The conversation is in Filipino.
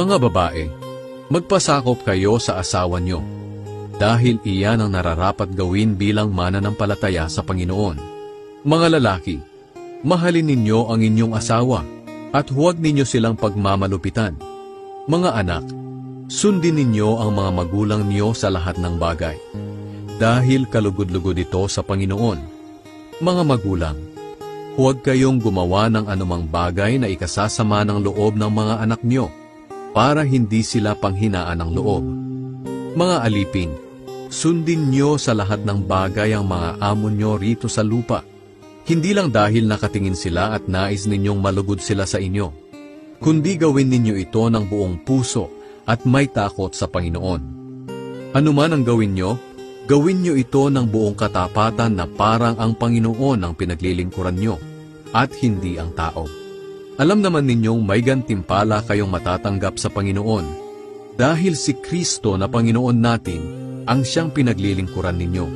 Mga babae, magpasakop kayo sa asawa nyo, dahil iyan ang nararapat gawin bilang mananampalataya sa Panginoon. Mga lalaki, mahalin ninyo ang inyong asawa, at huwag ninyo silang pagmamalupitan. Mga anak, sundin ninyo ang mga magulang niyo sa lahat ng bagay, dahil kalugod-lugod ito sa Panginoon. Mga magulang, huwag kayong gumawa ng anumang bagay na ikasasama ng loob ng mga anak niyo, para hindi sila panghinaan ng loob. Mga alipin, sundin niyo sa lahat ng bagay ang mga amo niyo rito sa lupa, hindi lang dahil nakatingin sila at nais ninyong malugod sila sa inyo, kundi gawin ninyo ito ng buong puso at may takot sa Panginoon. Ano man ang gawin nyo ito ng buong katapatan na parang ang Panginoon ang pinaglilingkuran nyo, at hindi ang tao. Alam naman ninyong may gantimpala kayong matatanggap sa Panginoon, dahil si Kristo na Panginoon natin ang siyang pinaglilingkuran ninyo.